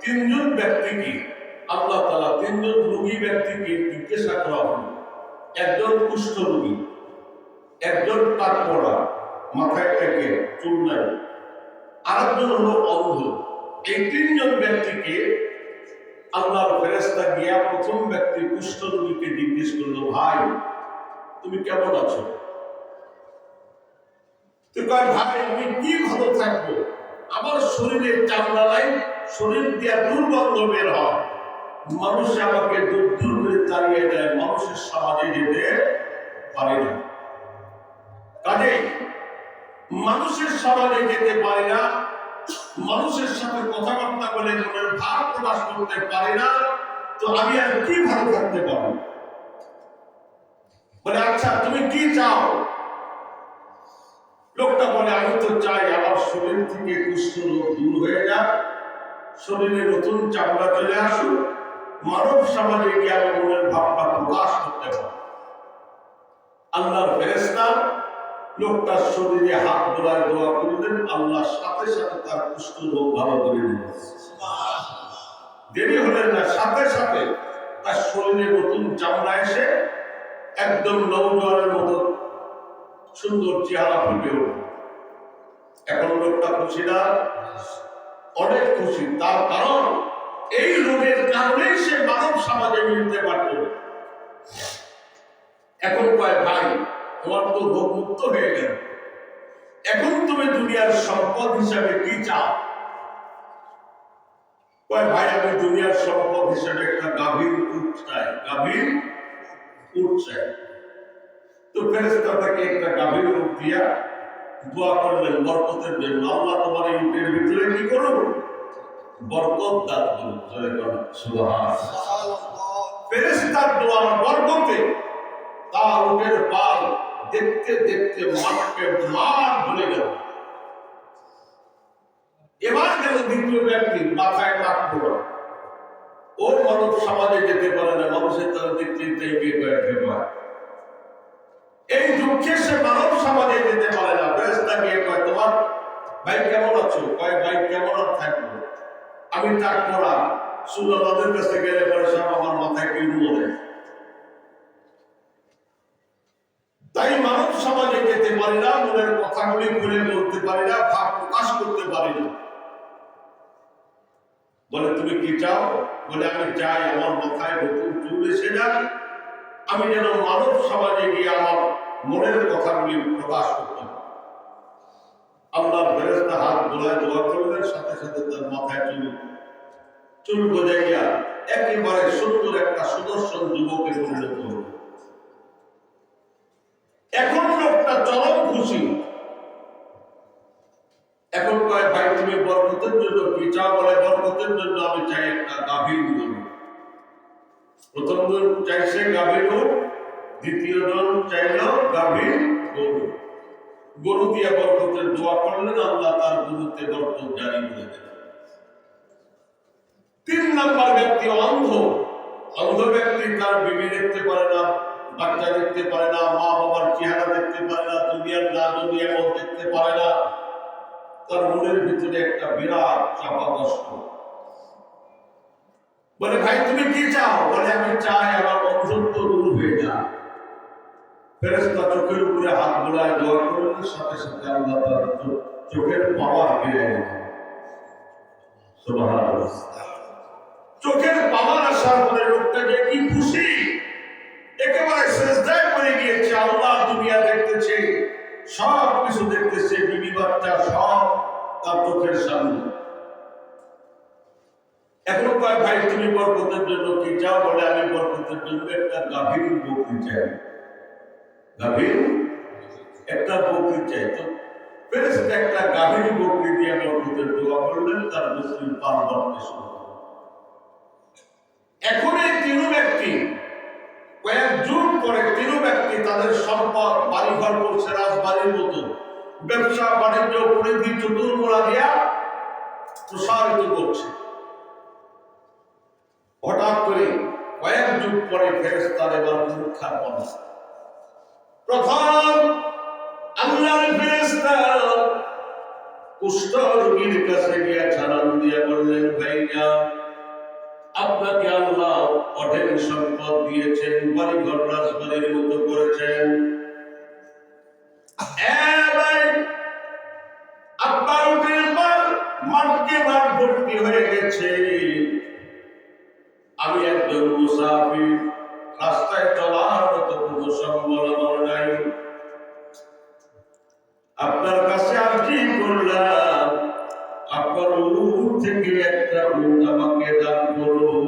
তিনজন ব্যক্তিকে আল্লাহ তাআলা তিনজন রোগী ব্যক্তিকে জিজ্ঞাসা করা হলো। একজন কুষ্ঠ রোগী, একজন টাক পড়া, মাথায় থেকে চুল নাই, আরেকজন হলো অন্ধ। এই তিনজন ব্যক্তিকে আল্লাহর ফেরেশতা গিয়া প্রথম ব্যক্তি কুষ্ঠ রোগীকে জিজ্ঞেস করলো, ভাই তুমি কেমন আছো? তো কয়, ভাই আমি কি ভালো থাকবো, আমার শরীরে চামড়া নাই, শরীর দিয়া দুর্গন্ধ বের হয়, মানুষ আমাকে দূর দূর করে তাড়িয়ে দেয়, মানুষের সমাজে যেতে পারে না। কাজে মানুষের সমাজে যেতে পারে না, মানুষের সাথে কথাবার্তা বলে মনের ভাব প্রকাশ করতে পারে না, তো আমি আর কি ভালো থাকতে পারবো? বলে, আচ্ছা তুমি কি চাও? লোকটা বলে, আমি তো চাই আমার শরীর থেকে কুষ্ঠ রোগ দূর হয়ে যাক, শরীরে নতুন চামড়া চলে আসুক, মানব সমাজে গিয়ে আমি মনের ভাবটা প্রকাশ করতে পারি। আল্লাহর ফেরেশতা লোকটার শরীরে হাত বোলায় দোয়া করলেন, আল্লাহ সাথে সাথে তার কুষ্ঠ রোগ ভালো করে দিলেন। দেরি হলেন না, সাথে সাথে তার শরীরে নতুন চামড়া এসে একদম নওজোয়ানের মতো সুন্দর চেহারা ফুটে উঠল। এখন লোকটা খুশি না? অনেক খুশি। তার কারণ এই রোগের কারণেই সে মানব সমাজে মিলতে পারত। এখন কয়, ভাই তোমার তো রোগ মুক্ত হয়ে গেল, এখন তুমি দুনিয়ার সম্পদ হিসাবে কি চাও? কয়, ভাই আমি দুনিয়ার সম্পদ হিসাবে একটা গাভীর উট চাই, গাভীর উট চাই। তো ফেরেশতা তাকে একটা গাভীর উট দিয়া দোয়া করলেন বরকতের জন্য, আল্লাহ তোমার এই উটের ভিতরে কি করুন, বরকত দান করুন। সুবহানাল্লাহ। ফেরেশতার দোয়ার বরকতে তার উটের পাল দেখতে দেখতে মাঠকে মাঠ ভরে গেল। এবার গেল দ্বিতীয় ব্যক্তি, মাথায় টাক পড়া, ও মানব সমাজে যেতে পারে না, মানুষের তার দেখতে এই দুঃখে সে মানব সমাজে যেতে পারে না। ফেরেশতা গিয়ে কয়, তোমার ভাই কেমন আছো? কয়, ভাই কেমন আর থাকবো, আমি টাক পড়া, সুল্লাহদের কাছে গেলে পরে সব আমার মাথায় কিল বলে, তাই মানব সমাজে যেতে পারি না, মনের কথাগুলি খুলে বলতে পারি না, ভাব প্রকাশ করতে পারি না। বলে, তুমি কি চাও? বলে, আমি চাই আমার মাথায় নতুন চুল এসে যাক, আমি যেন মানব সমাজে গিয়ে আমার মনের কথাগুলি প্রকাশ করতে পারি। আল্লাহর ফেরেশতা হাত বোলায় দোয়া করলেন, সাথে সাথে তার মাথায় চুল গজাইয়া একেবারে সুন্দর একটা সুদর্শন যুবকের পরিণত হল। এখন লোকটা চরম খুশি। এখন কয়, ভাই তুমি বরকতের জন্য কি চাও? বলে, বরকতের জন্য আমি চাই একটা গাভীর গরু। প্রথম জন চাইছে গাভীর গরু, দ্বিতীয় জন চাইল গাভীর গরু। গরু দিয়ে বরকতের দোয়া করলেন, আল্লাহ তার গরুতে বরকত জারি করে দিলেন। তিন নাম্বার ব্যক্তি অন্ধ। অন্ধ ব্যক্তি তার বিবি দেখতে পারে না, বাচ্চা দেখতে পারে না, মা বাবার চেহারা দেখতে পারে না, দুনিয়ার না দুনিয়ার দেখতে পারে না, তার মনের ভিতরে একটা বিরাট চাপা কষ্ট। বলে, ভাই তুমি কি চাও? বলে, আমি চাই আমার অন্ধত্ব দূর হয়ে যায়। ফেরেশতা চোখের উপরে হাত বোলায় দোয়া করলেন, সাথে সাথে আল্লাহ তার চোখের পাওয়ার ফিরে এলেন। সুবহানাল্লাহ। চোখের পাওয়ার আসার পরে লোকটা যে কি খুশি, একেবারে সেজদায় পড়ে গিয়েছে। আল্লাহ দুনিয়া দেখতেছে, সব কিছু দেখতেছে, বিবি বাচ্চা সব তার চোখের সামনে। এখন কয়, ভাই তুমি বরকতের জন্য কি চাও? বলে, আমি বরকতের জন্য একটা গাভীর বকরি চাই, গাভীর একটা বকরি চাই। তো ফেরেশতা একটা গাভীর বকরি দিয়ে বরকতের দোয়া করলেন, তার বকরির পাল বাড়তে শুরু করল। এখন এই তিন ব্যক্তি কয়েক যুগ পরে তিন ব্যক্তি তাদের সম্পদ বাড়িঘর করছে রাজবাড়ির মতো, ব্যবসা বাণিজ্য পরিধি চতুর্মোড়া দিয়া প্রসারিত করছে। হঠাৎ করে কয়েক যুগ পরে ফেরেশতার এবার পরীক্ষার পরে প্রথম আল্লাহর ফেরেশতা কুষ্ঠ রোগীর কাছে গিয়ে জানান দিয়ে বললেন, ভাইয়া সম্পদ দিয়েছেন, বাড়িঘর রাজবাড়ির মতো করেছেন। আপনার উঠের পর মাঠকে মাঠ ভর্তি হয়ে গেছে। আমি একজন মুসাফির, রাস্তায় চলার মতো কোনো সম্বল আমার নাই। আপনার কাছে আরজি করলাম, আপনার উট থেকে একটা উট আমাকে দান করুন।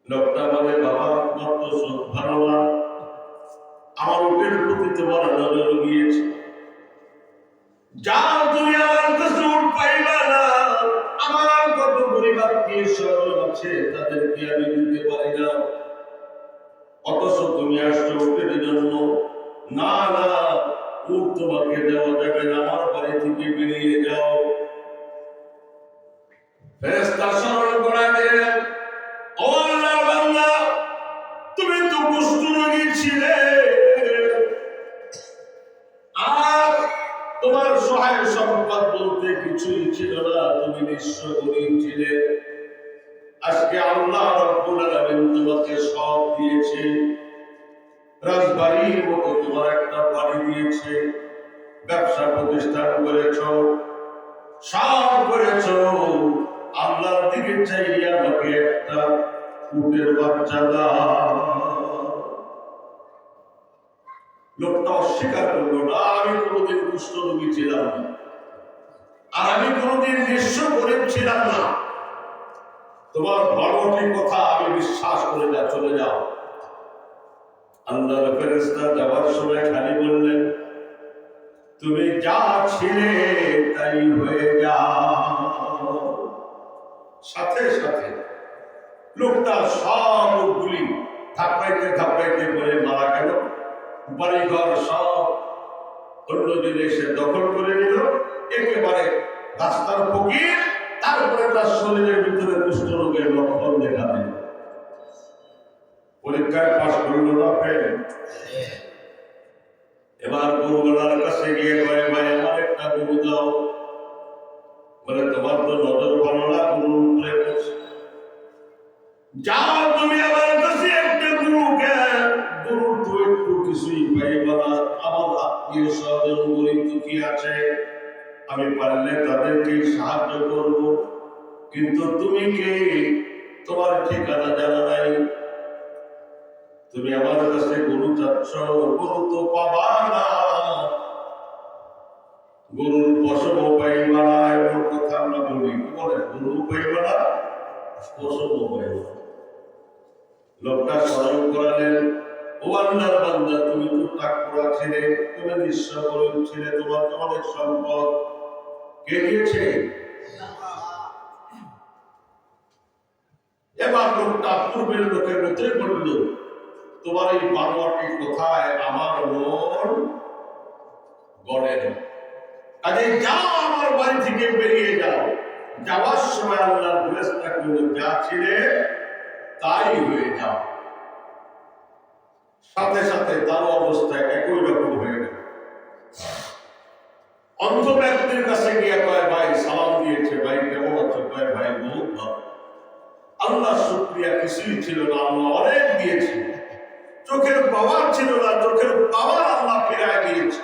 লোকটা বলে, বাবা তোমার তো চোখ ভালো না, আমার উটের প্রতি তোমার নজর গিয়েছে, যাও তুমি আমার কাছে উট পাইবা না। আমার কত গরিব আত্মীয় স্বজন আছে, তাদেরকে আমি দিতে পারি না, অথচ তুমি আসছো উটের জন্য। না না, উট তোমাকে দেওয়া যাবে না, আমার বাড়ি থেকে বেরিয়ে যাও। ফেরেশতা স্মরণ করায় দিলেন, ও আল্লাহর বান্দা, তুমি তো কুষ্ঠরোগী ছিলে, আর তোমার সহায় সম্পদ বলতে কিছুই ছিল না, তুমি নিঃস্ব গরীব ছিলে। আজকে আল্লাহ রাব্বুল আলামিন তোমাকে সব দিয়েছে, রাজবাড়ির মতো তোমার একটা বাড়ি দিয়েছে, ব্যবসা প্রতিষ্ঠান করেছ, সব করেছ। আল্লাহর দিকে চাইয়া আমাকে একটা উটের বাচ্চা দাও। লোকটা অস্বীকার করলো না, আমি কোনোদিন কুষ্ঠরোগী ছিলাম না, আর আমি কোনোদিন নিঃস্ব গরীব ছিলাম না। তোমার বড়টি কথা আমি বিশ্বাস করে চলে যাও। আল্লাহর ফেরেশতা যাওয়ার সময় খালি বললেন, তুমি যা ছিলে তাই হয়ে যাও। সাথে সাথে লোকটা সব উটগুলি ধাপ্পাইতে ধাপ্পাইতে করে মারা গেল। বাড়িঘর সব অন্য জিনিস দখল করে নিল, একেবারে রাস্তার ফকির। তারপরে তার শরীরের ভিতরে কুষ্ঠরোগের লক্ষণ দেখা দিল। পরীক্ষায় পাশ করল না, ফেল। এবার গরুওয়ালার কাছে গিয়ে কয়, ভাই আমার একটা গরু দাও। বলে, তোমার তো নজর ভালো না, গরু উপরে বসে। যাও তুমি আমার কাছে একটা গরু, গরু তো একটু কিছুই পাইবা না, আমার আত্মীয় স্বজন গরিব দুঃখী আছে, আমি পারলে তাদেরকে সাহায্য করব, কিন্তু তুমি কে, তোমার ঠিকানা জানা নাই, তুমি আমার কাছে গরু চাচ্ছ, গরু তো পাবা না, গরুর পশম পাইবা না। এমন কথা আমরা বলি, কি বলে, গরু পাইবা না, পশম পাইবা না। লোকটা স্মরণ করালেন, ও আল্লাহর বান্দা, তুমি তো টাকরা ছিলে, তুমি নিঃস্ব গরিব ছিলে, তোমার তো অনেক সম্পদ, কে দিয়েছে? এবার লোকটা পূর্বের লোকের মতোই বলল, তোমার এই বানোয়াটি কথায় আমার মন গড়ে না, কাজে যাও, আমার বাড়ি থেকে বেরিয়ে যাও। যাওয়ার সময় আল্লাহর ফেরেশতা বলল, যা ছিলে তাই হয়ে যাও। সাথে সাথে তার অবস্থা একই রকম হয়ে গেল। অন্ধ ব্যক্তির কাছে গিয়ে কয়, ভাই সালাম দিয়েছে, ভাই কেমন আছো? কয়, ভাই বহুত ভালো। আল্লাহ শুকরিয়া, কিছুই ছিল না, আল্লাহ অনেক দিয়েছে। চোখের পাওয়ার ছিল না, চোখের পাওয়ার আল্লাহ ফিরায় দিয়েছে।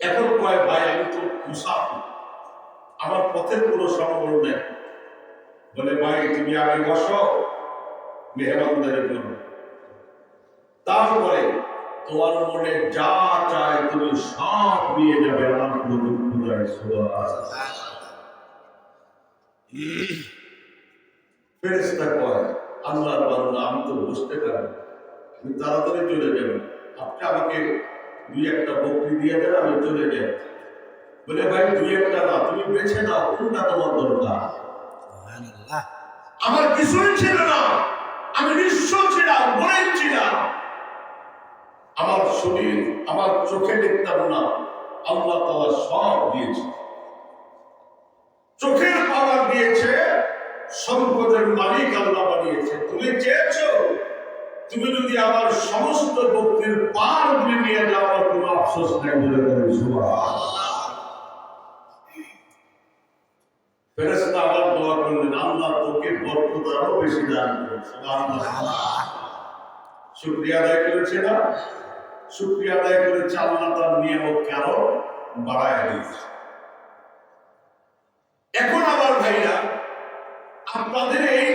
এখন কয়, ভাই আমি তো মুসাফির, আমার পথের কোনো সম্বল নেই। বলে, ভাই তুমি আগে বসো, মেহমানদারি করো, তারপরে তোমার মনে যা চায় তুমি সব নিয়ে যাবে, আমার কোনো দুঃখ নাই। ফেরেশতা কয়, আল্লাহর বান্দা, আমি তো বুঝতে পারি, তুমি তাড়াতাড়ি চলে যাবে, আপনি আমাকে দুই একটা বকরি দিয়ে দেন, আমি চলে যাই। বলে, ভাই দুই একটা না, তুমি বেছে নাও, কোনটা তোমার দরকার। আমার কিছুই ছিল না, আমি নিঃস্ব ছিলাম, গরিব ছিলাম, আমার শরীর, আমার চোখে দেখতাম না, আল্লাহ তাআলা সব দিয়েছে, চোখের পাওয়ার দিয়েছে, সম্পদের মালিক আল্লাহ বানিয়েছে। তুমি চেয়েছো, তুমি যদি আমার সমস্ত বকরির পালগুলি নিয়ে যাও, আমার কোনো আফসোস নেই বলে বলে সুবহানাল্লাহ। ফেরেশতা আবার দোয়া করলেন, করবেন আল্লাহ তোকে বরকত আরো বেশি দান করুন। সুবহানাল্লাহ। শুকরিয়া আদায় করেছে না? শুকরিয়া আদায় করেছে, আল্লাহ তার নিয়ামতকে আরো বাড়ায় দিয়েছে। এখন আবার ভাইরা আপনাদের এই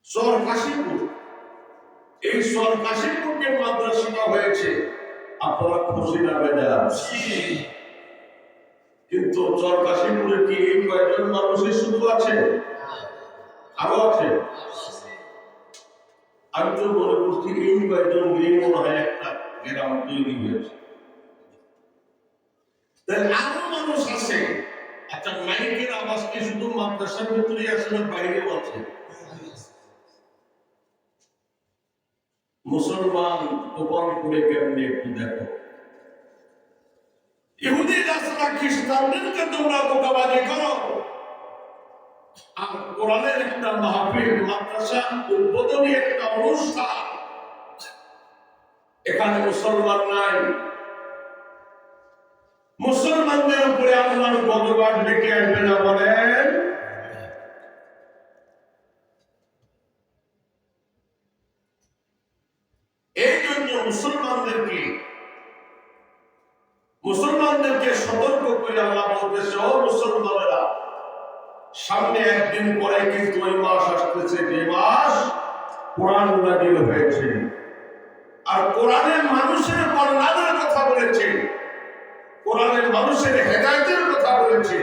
সরকাশিপুর, এই সরকাশিপুর যে মাদ্রাসাটা হয়েছে আপনারা খুশি না বেজার? কিন্তু সরকাশিপুরে কি এই কয়েকজন মানুষই শুধু আছে? আরো আছে? আমি তো মনে করছি এই কয়েকজন নিয়ে মনে হয় একটা গ্রাম তৈরি হয়েছে, আরো মানুষ আছে। আচ্ছা, মাইকের আওয়াজ কি শুধু মাদ্রাসার ভিতরে আছে না বাইরেও আছে? মুসলমান গোপন করে কেমনে একটু দেখো। ইহুদি নাসারা খ্রিস্টানদেরকে তোমরা বোকাবাজি করো, আর কোরআনের একটা মাহফিল, মাদ্রাসা উদ্বোধনী একটা অনুষ্ঠান, এখানে মুসলমান নাই। মুসলমানদের উপরে আল্লাহর গজব আসবে কি আসবে না বলেন? এই জন্য মুসলমানদেরকে সতর্ক করে আল্লাহ বলতেছে, ও মুসলমানেরা, সামনে একদিন পরে কিন্তু ওই মাস আসতেছে যে মাস কোরআন নাযিল হয়েছে, আর কোরআনের মানুষের কল্যাণের কথা বলেছে, কোরআনের মানুষের হেদায়েতের কথা বলেছে।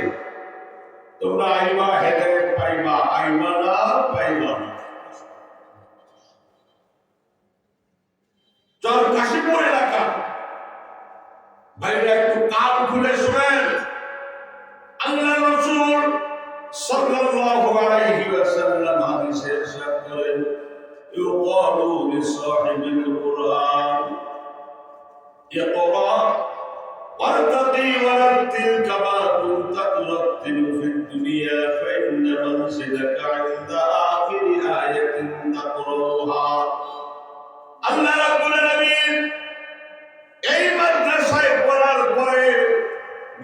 তোমরা আইবা হেদায়েত পাইবা, আইবা না পাইবা না। কাশীপুর এলাকা ভাইরা একটু কান খুলে শুনেন। আল্লাহ রাসূল সাল্লাল্লাহু আলাইহি ওয়াসাল্লাম হাদিসে ইরশাদ করেন, ইউকালু লিসাহিবিল কুরআন ইকরা ওয়ারতাকি ওয়ারাতিল কামা কুনতা তুরাতিলু ফিদ দুনিয়া ফাইন্না মানসিলাকা ইনদা আখিরি আয়াতিন তাকরাউহা। আল্লাহ রাব্বুল আলামিন এই মাদ্রাসায় পড়ার পরে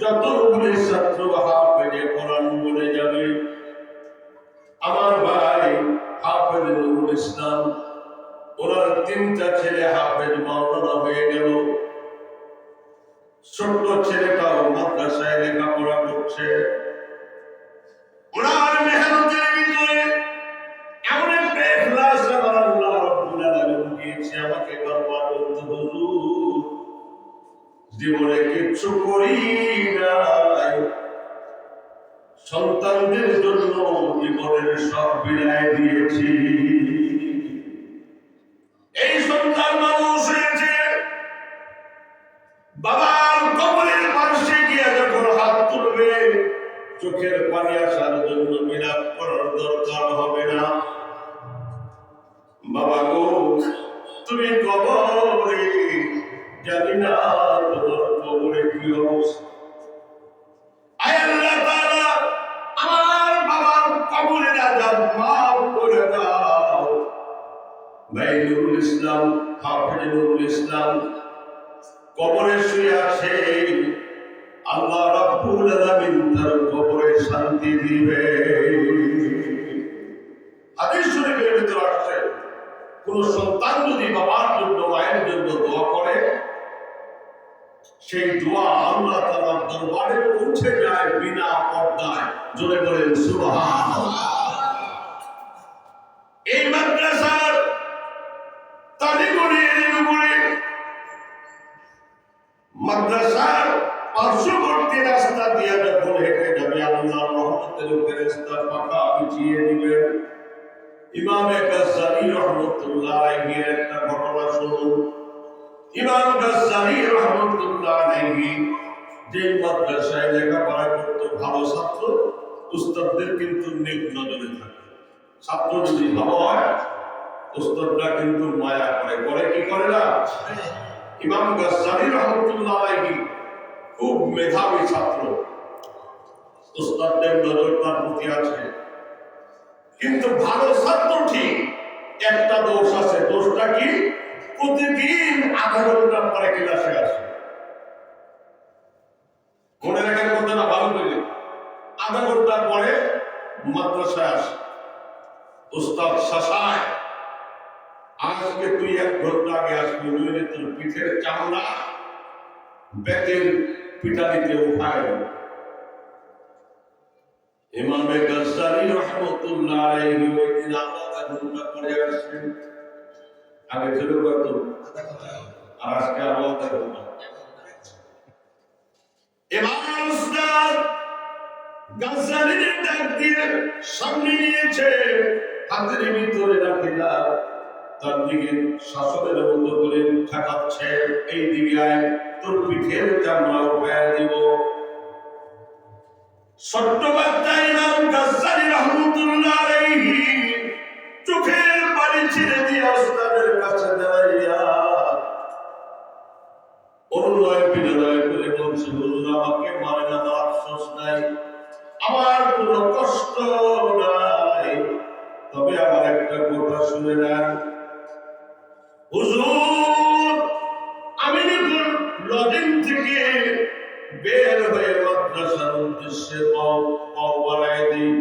যতগুলো ছাত্র হাফেজে কোরআন বলে যাবে, আমার ভাই হাফেজ নুরুল ইসলাম, ওনার 3টা ছেলে হাফেজ মাওলানা হয়ে গেল। ছোট্ট ছেলেটাও মাদ্রাসায় লেখাপড়া করছে। ওনার মেহনতের ভিতরে এমন একটা ইখলাস আমার আল্লাহ রাব্বুল আলামিন দিয়েছে। আমাকে বারবার বলতে, হুজুর জীবনে কিচ্ছু করি নাই, সন্তানদের জন্য জীবনের সব বিলাই দিয়েছি। এই সন্তান মানুষ হয়েছে, বাবার কবরের পাশে গিয়ে যখন হাত তুলবে, চোখের পানি আসার জন্য বিলাপ করার দরকার হবে না। বাবা গো, তুমি কবরে, জানি না তোমার কবরে কি অবস্থা। আয় আল্লাহ তাআলা, আমার বাবার কবরের আযাব মাফ করে দাও। ভাই নুরুল ইসলাম, হাফেজ নুরুল ইসলাম কবরে শুয়ে আছে, আল্লাহ রাব্বুল আলামিন তার কবরে শান্তি দিবে। হাদিস শরীফের ভিতরে আসছে, কোন সন্তান যদি বাবার জন্য মায়ের জন্য দোয়া করে, সেই দোয়া আল্লাহ তাআলার দরবারে পৌঁছে যায় বিনা পর্দায়। জোরে বলেন সুবহানাল্লাহ। এই মাদ্রাসার তালিগুলি এলিগুলি মাদ্রাসার পার্শ্ববর্তী রাস্তা দিয়ে যখন হেঁটে যাবে, আল্লাহর রহমতের ফেরেশতা পাখা বিছিয়ে দিবেন। ইমামে গাজ্জালী রাহমাতুল্লাহ আলাইহি একটা ঘটনা শুনুন। ইমাম গাজ্জালী রাহমাতুল্লাহ আলাইহি যে মাদ্রাসায় লেখাপড়া করত, ভালো ছাত্র, উস্তাদদের কিন্তু নেক নজরে থাকে। ছাত্র যদি ভালো হয়, উস্তাদরা কিন্তু মায়া করে। করে কি করে না? ইমাম গাজ্জালী রাহমাতুল্লাহ আলাইহি খুব মেধাবী ছাত্র, উস্তাদদের নজর তার প্রতি আছে। কিন্তু ভালো ছাত্র ঠিক, একটা দোষ আছে। দোষটা কি? প্রতিদিন আধা ঘন্টা পরে ক্লাসে আসে। ঘন্টা পরে মাদ্রাসায় আসে, উস্তাদ শাসায়, আজকে তুই 1 ঘন্টা আগে আসবি, নইলে তোর পিঠের চামড়া বেতের পিটারিতে উঠায় দেবে। ইমামে গাজ্জালী রাহমাতুল্লাহ আলাইহি ওই দিন আধা ঘন্টা পরে আসেন, আগে ছিল কত, আর আজকে আধা ঘন্টা। ইমাম উস্তাদ গাজ্জালীর ডাক দিয়ে সামনে নিয়েছে, হাতের ভিতরে রাখিলা, তার দিকে শাসনের মতো করে ঠেকাচ্ছে, এই দিকে আয়, তোর পিঠের চামড়া উঠায় দিব। ছোট্ট বাচ্চা ইমাম গাজ্জালী রাহমাতুল্লাহ আলাইহি চোখের পানি ছেড়ে দিয়ে উস্তাদের কাছে দাঁড়াইয়া অনুনয় বিনয় করে বলছে, হুজুর আমাকে মারেন, আমার আফসোস নাই, আমার কোনো কষ্ট নাই, তবে আমার একটা কথা শুনে নেন হুজুর, আমি যখন লজিং থেকে বের হয়ে মাদ্রাসার উদ্দেশ্যে পাও বাড়াই দিই,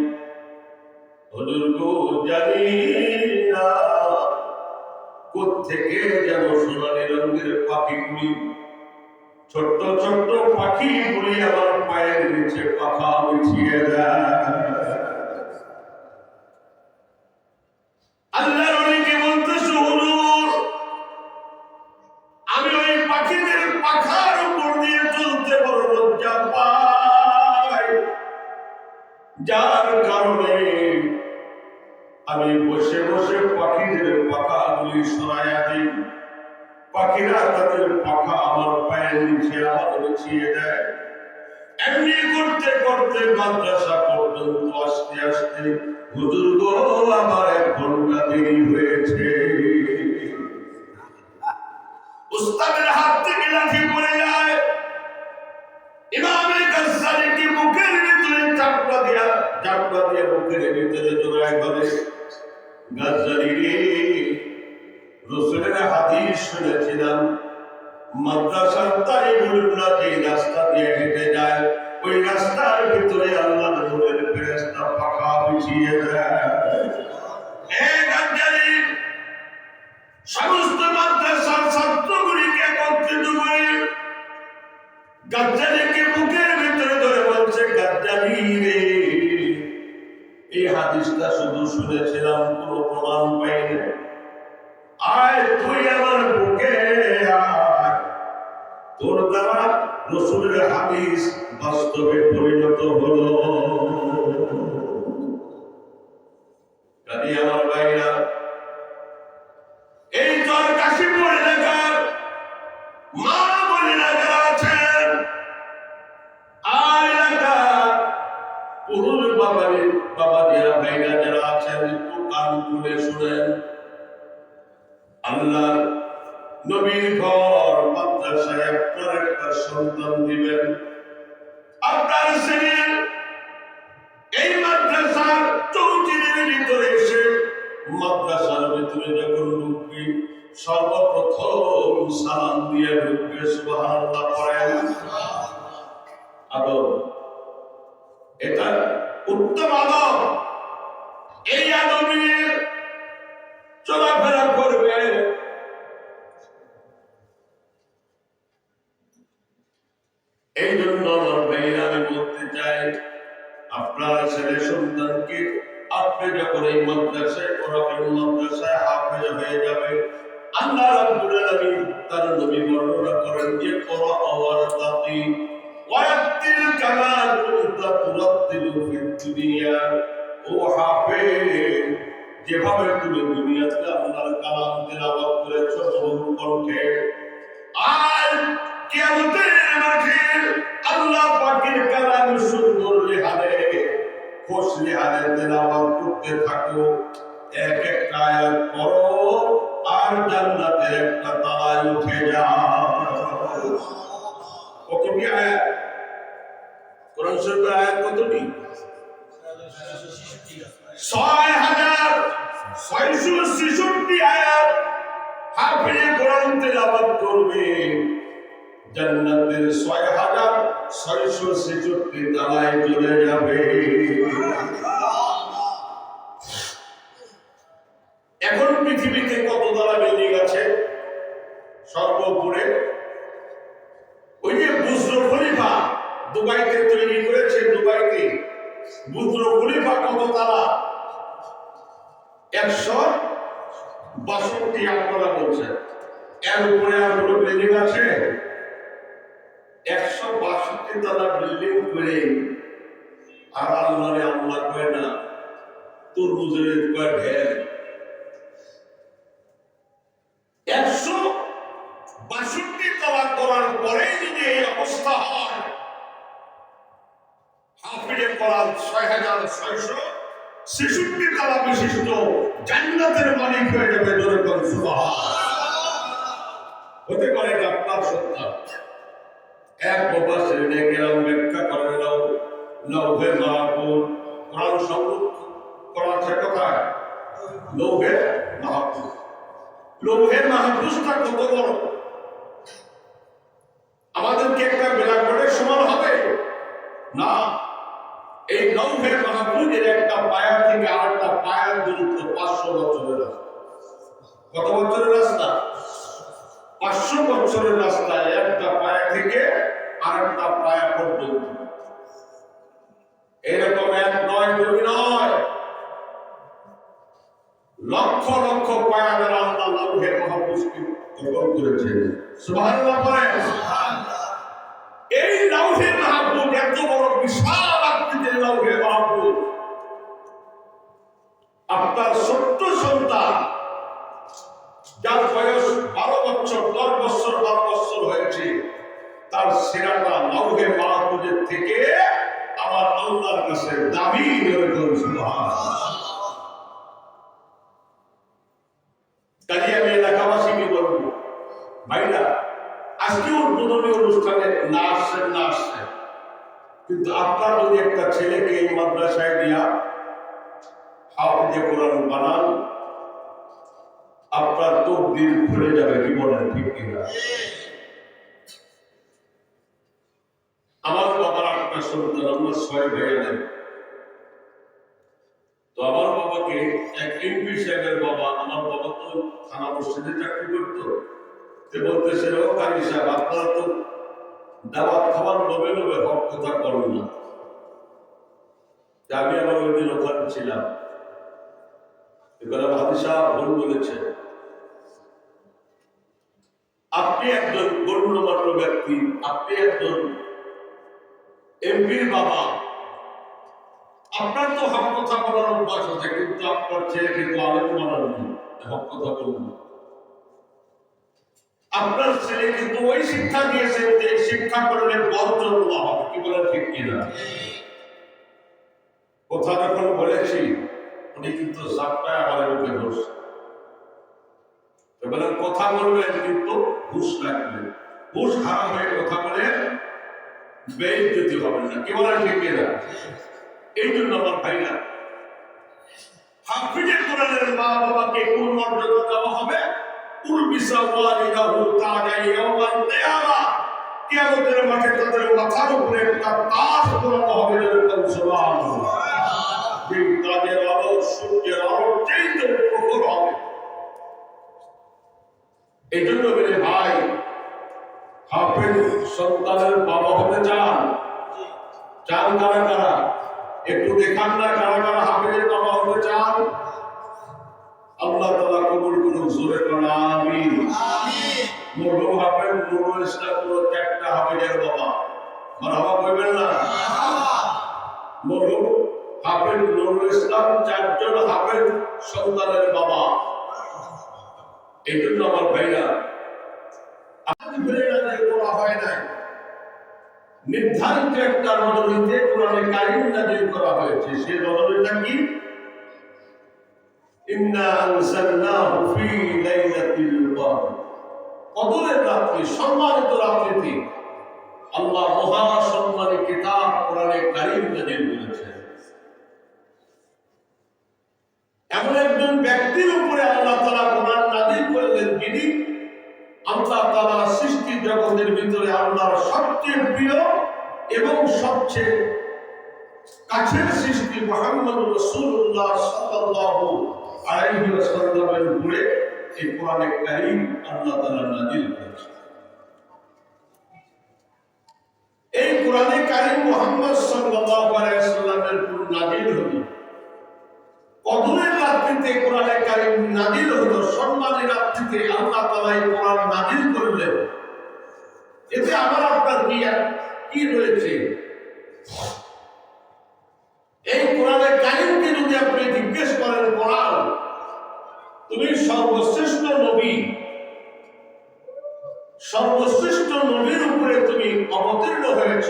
হুজুর গো জানি না কোত্থেকে যেন সোনালী রঙের পাখিগুলি, ছোট্ট ছোট্ট পাখিগুলি আমার পায়ের নিচে পাখা বিছিয়ে দেয়। আল্লাহর ওলিকে বলতেছে, হুজুর আমি ওই পাখিদের পাখার উপর দিয়ে চলতে বড় লজ্জা পাই, যার কারণে আমি বসে বসে পাখিদের পাখাগুলি সরাইয়া দিই, পাখিরা তাদের পাখা আমার পায়ের নিচে আমার বিছিয়ে দেয়। এমনি করতে করতে মাদ্রাসা পর্যন্ত আসতে আসতে হুজুর গো আমার 1 ঘন্টা দেরি হয়েছে। উস্তাদের হাত থেকে লাঠি পড়ে যায়, ইমামে গাজ্জালীকে বুকের ভিতরে চাপটা দিয়ে বুকের ভিতরে জড়ায় ধরে, গাজ্জালী রে, রাসূলের হাদিস শুনেছিলাম, মাদ্রাসার তালিবুল্লাহ যে রাস্তা দিয়ে হেঁটে যায়, ওই রাস্তার ভিতরে আল্লাহর নূরের ফেরেশতা পাখা বিছিয়ে দেয়। গাজ্জালী সমস্ত মাদ্রাসার ছাত্রগুলিকে একত্রিত করে গাজ্জালীকে বুকের ভিতরে ধরে বলছে, গাজ্জালী রে, এই হাদিসটা শুধু শুনেছিলাম, কোনো প্রমাণ পাইনি, আয় তুই আমার বুকে আয়, তোর দ্বারা রাসূলের হাদিস বাস্তবে পরিণত হলো। আমার ভাইরা, এই চর কাশীপুর এলাকার মা বোনেরা যারা আছেন, এলাকা পুরুষ বাবাজিরা ভাইরা যারা আছেন, একটু কান খুলে শুনেন। আল্লাহ নবীর ঘর মাদ্রাসায় আপনার একটা সন্তান দিবেন, আপনার ছেলে এই মাদ্রাসার চৌচিরের ভিতরে এসে মাদ্রাসার ভিতরে যখন ঢুকবে, সর্বপ্রথম সালাম দিয়ে ঢুকবে, সুবহানাল্লাহ পড়েন। আদব, এটা উত্তম আদব, এই আদবে চলাফেরা করবে। এই জন্য আমার ভাইরা আমি বলতে চাই, আপনার ছেলে সন্তানকে আপনি যখন এই মাদ্রাসায় পড়াবেন, মাদ্রাসায় হাফেজ হয়ে যাবে, আল্লাহ রাব্বুল আলামিন তার নবী বর্ণনা করেন যে কোরআন ওয়ারতাতি ওয়ারাতিল কামা কুনতা তুরাতিলু ফিদ দুনিয়া, ও হাফেজ যেভাবে তুমি দুনিয়াতে আল্লাহর কালাম তেলাওয়াত করেছো মধুর কণ্ঠে, আর কিয়ামতের মাঠে আল্লাহ পাকের কালাম সুন্দর লেহানে খোশ লেহানে তেলাওয়াত করতে থাকো, এক একটা আয়াত পড়ো আর জান্নাতের একটা তালায় উঠে যাও। কতটি আয়াত কোরআন শরীফের আয়াত? কতটি? 6666 আয়াত হাফেজে কোরআন তেলাওয়াত করবে, জান্নাতের ৬,৬৬৬ তলায় চলে যাবে। এখন পৃথিবীতে কত তলা বিল্ডিং আছে? সর্বোপরে ওই যে বুর্জ খলিফা দুবাইতে তৈরি করেছে, দুবাইতে বুর্জ খলিফা কত তলা? ১৬২ আপনারা বলছেন। এর উপরে আর কোনো বিল্ডিং আছে? ১৬২ তলা বিল্ডিং করে আর আল্লাহরে আল্লাহ কয় না, তরমুজের কয় ঢের। ১৬২ তলা করার পরে যদি এই অবস্থা হয়, হাফিজে কোরআন ৬,৬৬৬ তলা বিশিষ্ট জান্নাতের মালিক হয়ে যাবে। জোরে বলুন সুবহানাল্লাহ। হতে পারে এটা আপনার সন্তান। এক মুফাসসিরিনে কেরাম ব্যাখ্যা করেন, লৌহে মাহফুজ কোরআন সংরক্ষণ করা আছে কোথায়? লৌহে মাহফুজ। লৌহে মাহফুজটা কত বড়? আমাদেরকে একটা ব্ল্যাকবোর্ডের সমান হবে না। এই লৌহে মাহফুজের একটা পায়া থেকে আরেকটা পায়ার দূরত্ব ৫০০ বছরের রাস্তা। কত বছরের রাস্তা? ৫০০ বছরের রাস্তায় একটা পায়া থেকে আরেকটা পায়া পর্যন্ত। এরকম এক নয়, দুই নয়, লক্ষ লক্ষ পায়া দ্বারা আল্লাহ লৌহে মাহফুজকে গঠন করেছেন। সুবহানাল্লাহ বলেন। এই লৌহে মাহফুজ এত বড় বিশাল আকৃতির লৌহে মাহফুজ, আপনার ছোট্ট সন্তান যার বয়স ১২ বছর, ১০ বছর, ১২ বছর হয়েছে, তার সিরাটা লৌহে মাহফুজের থেকে আমার আল্লাহর কাছে দামি। কাজে আমি এলাকাবাসীকে বলবো, ভাইরা আজকে উদ্বোধনী অনুষ্ঠানে না আসছেন, কিন্তু আপনার যদি একটা ছেলেকে এই মাদ্রাসায় দিয়া হাফিজে কোরআন বানান, আপনার তকদির খুলে যাবে। কি বলেন, ঠিক কিনা? আমার বাবার ৮টা সন্তান, আমার ৬ ভাইয়ের। তো আমার বাবাকে এক এমপি সাহেবের বাবা, আমার বাবা তো থানা মসজিদে চাকরি করতো, সে বলতেছে, ও কারি সাহেব, আপনারা তো দাওয়াত খাবার লোভে লোভে হক কথা করেন না। আমি আবার ওই দিন ওখানে ছিলাম। এবারে হাদি সাহেব ভুল বলেছে। আপনি একজন গণ্যমান্য ব্যক্তি, আপনি একজন এমপির বাবা, আপনার তো হক কথা বলার অভ্যাস আছে, কিন্তু আপনার ছেলে কিন্তু আলেম বানাননি, হক কথা বলুন। আপনার ছেলে কিন্তু ওই শিক্ষা দিয়েছে যে শিক্ষা করলে বর্জন হবে। কি বলেন, ঠিক কিনা? কথা যখন বলেছি, উনি কিন্তু সাতটায় আমাদের মুখে ধরছে। এবার কথা বলবেন কিন্তু ঘুষ রাখবেন, ঘুষ হারাম হয়ে কথা বলে বেইজ্জতি হবে না। কি বলেন, ঠিক কিনা? এই জন্য আমার ভাইরা, হাফিজে কোরআনের মা বাবাকে কোন মর্যাদা দেওয়া হবে? কিয়ামতের মাঠে তাদের মাথার উপরে একটা তাজ পরানো হবে। যে তাজের আলো সূর্যের আলোর চাইতে প্রখর হবে। এই জন্য বলে ভাই, হাফেজ সন্তানের বাবা হতে চান? চান কারা কারা? একটু দেখান না কারা কারা হাফেজের বাবা হতে চান? আল্লাহ তাআলা কবুল করুন। জোরে বলুন আমিন। মরহুম হাফেজ নুরুল ইসলাম পুরো 4টা হাফেজের বাবা। মারহাবা কইবেন না? মরহুম হাফেজ নুরুল ইসলাম 4 জন হাফেজ সন্তানের বাবা। এই জন্য আমার ভাইরা, আজ ভুলে না যে করা হয় না, নির্ধারিত একটা রজনীতে কোরআনে কারীম নাযিল করা হয়েছে। সেই রজনীটা কি? ইন্না আনসালনাহু ফি লাইলাতিল কদর। কদরের রাত্রি, সম্মানিত রাত্রিতে আল্লাহ মহা সম্মানী কিতাব কোরআনে কারীম নাযিল করেছেন। এমন একজন ব্যক্তির উপরে আল্লাহ তাআলা কোরআন নাযিল করলেন, যিনি আল্লাহ তাআলা সৃষ্টি জগতের ভিতরে আল্লাহর সবচেয়ে প্রিয় এবং সবচেয়ে কাছের সৃষ্টি মুহাম্মদ রাসূলুল্লাহ সাল্লাল্লাহু আলাইহি ওয়াসাল্লামের উপরে এই কোরআনে কারীম আল্লাহ তাআলা নাযিল করেছেন। এই কোরআনে কারীম মুহাম্মদ সাল্লাল্লাহু আলাইহি ওয়াসাল্লামের উপর নাযিল হলো কদরের রাত্রিতে। কোরআনে কারীম নাযিল হলো সম্মানের রাত্রিতে। আল্লাহ তাআলা এই কোরআন নাযিল করলেন। এতে আমার আপনার কি রয়েছে? এই কোরআনে কারীমকে যদি আপনি জিজ্ঞেস করেন, কোরআন তুমি সর্বশ্রেষ্ঠ নবী, সর্বশ্রেষ্ঠ নবীর উপরে তুমি অবতীর্ণ হয়েছ,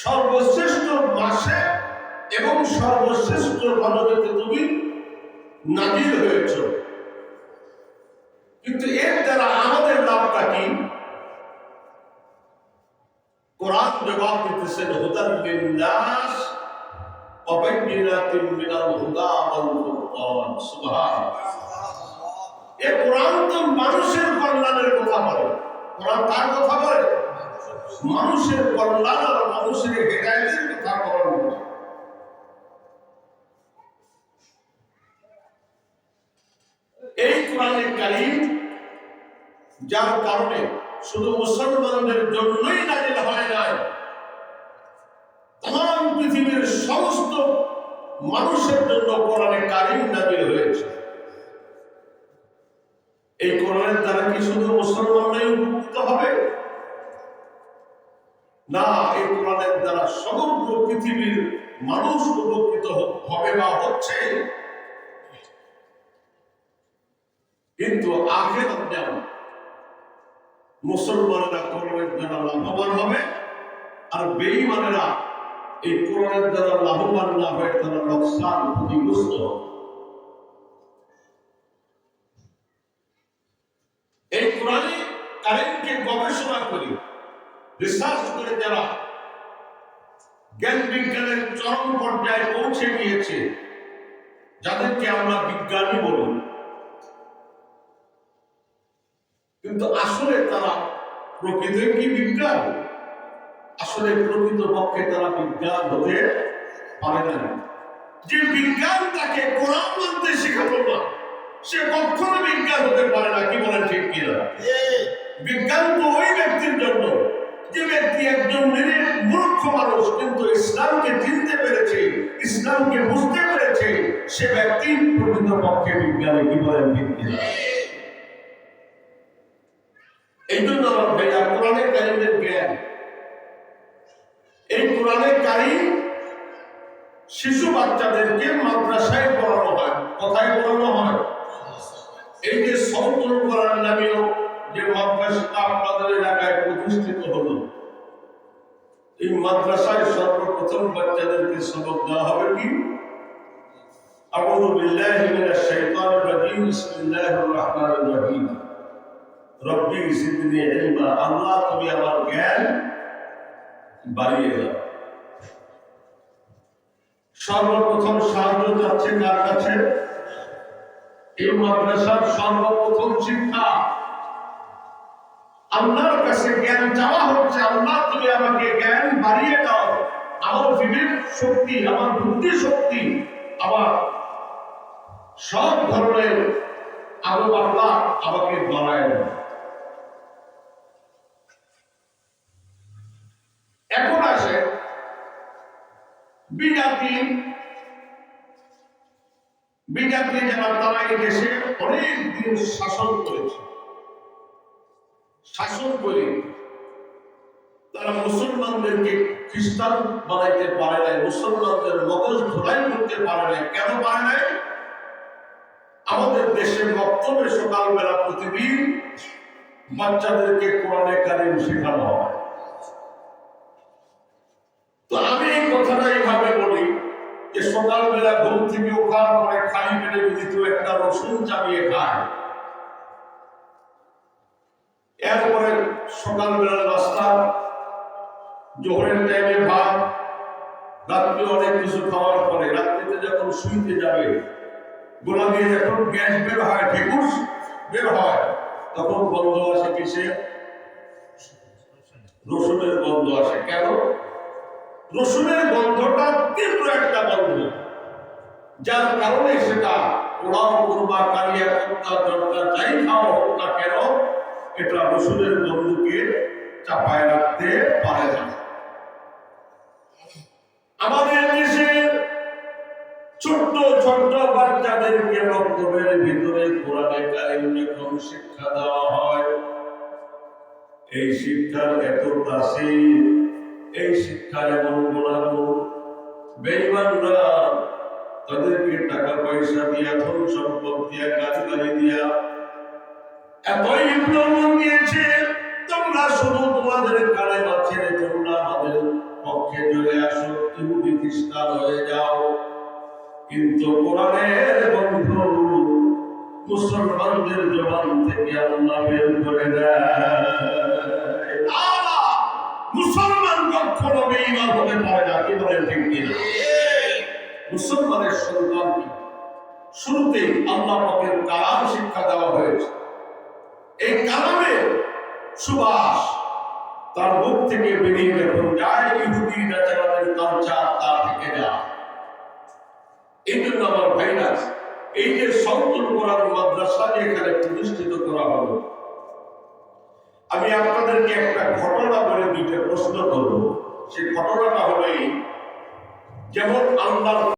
সর্বশ্রেষ্ঠ মাসে এবং সর্বশ্রেষ্ঠ রজনীতে তুমি নাযিল হয়েছ, কিন্তু এর দ্বারা আমাদের লাভটা কি? কোরআন জবাব দিতেছেন, হুদাল লিন-নাস ওয়া বাইয়িনাতিন মিনাল হুদা ওয়াল ফুরকান। সুবহানাল্লাহ। এই কোরআন তো মানুষের কল্যাণের কথা বলে। কোরআন কার কথা বলে? মানুষের কল্যাণ আর মানুষের হেদায়েতের কথা বলে। এই কোরআনে কারীম যার কারণে শুধু মুসলমানদের জন্যই নাযিল হয় নাই, তাম পৃথিবীর সমস্ত মানুষের জন্য কোরআনে কারীম নাযিল হয়েছে। এই কোরআনের দ্বারা কি শুধু মুসলমানরাই উপকৃত হবে? না, এই কোরআনের দ্বারা সমগ্র পৃথিবীর মানুষ উপকৃত হবে বা হচ্ছে। কিন্তু আখিরাত যেমন মুসলমানেরা কোরআনের দ্বারা লাভবান হবে, আর বেঈমানেরা এই কোরআনের দ্বারা লাভবান না হয়ে তারা লোকসান ক্ষতিগ্রস্ত হবে। এই কোরআনে কারীমকে গবেষণা করি, রিসার্চ করে যারা জ্ঞান বিজ্ঞানের চরম পর্যায়ে পৌঁছে গিয়েছে, যাদেরকে আমরা বিজ্ঞানী বলি, কিন্তু আসলে তারা প্রকৃত কি বিজ্ঞান? আসলে প্রকৃত পক্ষে তারা বিজ্ঞান হতে পারে না। যে বিজ্ঞান তাকে কোরআন মানতে শেখাবো না, সে কখনো বিজ্ঞান হতে পারে না। কি বলেন ঠিক কিনা? বিজ্ঞান তো ওই ব্যক্তির জন্য যে ব্যক্তি একজন মূর্খ মানুষ কিন্তু ইসলামকে চিনতে পেরেছে, ইসলামকে বুঝতে পেরেছে, সে ব্যক্তি প্রকৃত পক্ষে বিজ্ঞানী। কি বলেন ঠিক কিনা? এই জন্য আমার ভাইয়া কোরআনে কারীমের জ্ঞান, এই কোরআনে কারীম শিশু বাচ্চাদেরকে মাদ্রাসায় পড়ানো হয়। কোথায় পড়ানো হয়? এই যে সৌতুল কোরআন নামীয় যে মাদ্রাসা আপনাদের এলাকায় প্রতিষ্ঠিত হলো, এই মাদ্রাসায় সর্বপ্রথম বাচ্চাদেরকে সবক দেওয়া হবে কি? আউযু বিল্লাহি মিনাশ শাইতানির রাজীম, বিসমিল্লাহির রহমানির রহিম, রব্বি জিদনি ইলমা। আল্লাহ তুমি আমার জ্ঞান বাড়িয়ে দাও। সর্বপ্রথম সাহায্য যাচ্ছে কার কাছে? এই মাদ্রাসার সর্বপ্রথম শিক্ষা আল্লাহর কাছে জ্ঞান চাওয়া হচ্ছে। আল্লাহ তুমি আমাকে জ্ঞান বাড়িয়ে দাও, আমার বিবেক শক্তি, আমার বুদ্ধি শক্তি, আমার সব ধরনের আলো আল্লাহ আমাকে বাড়ায় দাও। এখন আসে বিজাতি যারা, তারা এই দেশে অনেক দিন শাসন করেছে। শাসন করে তারা মুসলমানদেরকে খ্রিস্টান বানাইতে পারে নাই, মুসলমানদের মগজ ধোলাই করতে পারে নাই। কেন পারে নাই? আমাদের দেশের বক্তব্যে সকালবেলা প্রতিদিন বাচ্চাদেরকে কোরআনে কারীম শেখানো হয়। তো আমি এই কথাটা এইভাবে বলি যে সকালবেলা ঘুম থেকে ওঠার পরে খালি পেটে যদি কেউ একটা রসুন চাপিয়ে খায়, এরপরে সকালবেলা নাস্তা, জোহরের টাইমে ভাত, রাত্রে অনেক কিছু খাওয়ার পরে রাত্রিতে যখন শুইতে যাবে, গোলা দিয়ে যখন গ্যাস বের হয়, ঢেকুস বের হয়, তখন বন্ধ আসে কিসে? রসুনের গন্ধ আসে। কেন? রসুনের গন্ধটা তীব্র একটা গন্ধ, যার কারণে সেটা পোড়াও করবা, কালিয়া করতা, দরজা যাই খাওয়া হোক না কেন, এটা রসুনের গন্ধকে চাপায় রাখতে পারে না। আমাদের দেশে ছোট্ট ছোট্ট বাচ্চাদেরকে রক্তের ভিতরে কোরআনে কারিম যখন শিক্ষা দেওয়া হয়, এই শিক্ষার এত তাসির, এই শিক্ষার এমন গুণাগুণ, বেঈমানরা তাদেরকে টাকা পয়সা দিয়া, ধন সম্পদ দিয়া, গাছগাড়ি দিয়া এতই প্রলোভন দিয়েছে, তোমরা শুধু তোমাদের কানে ছেড়ে তোমরা আমাদের পক্ষে চলে আসো, ইহুদি খ্রিস্টান হয়ে যাও। কিন্তু কোরআনের বন্ধু মুসলমানদের জবান থেকে আল্লাহ বের করে দেয়, মুসলমান কখনো বেঈমান হতে পারে না। কি বলেন ঠিক কিনা? মুসলমানের সন্তানকে শুরুতেই আল্লাহ পাকের কালাম শিক্ষা দেওয়া হয়েছে। এই কালামের সুবাস তার মুখ থেকে বেরিয়ে যখন যায়, ইহুদি নাচারাদের কালচার তার থেকে যায়। এই জন্য আমার ভাইরা, এই যে সন্তুল কোরআন মাদ্রাসা এখানে প্রতিষ্ঠিত করা হলো, আমি আপনাদেরকে একটা ঘটনা বলে দুইটা প্রশ্ন করব। সেই ঘটনাটা হলো এই, যেমন আল্লাহ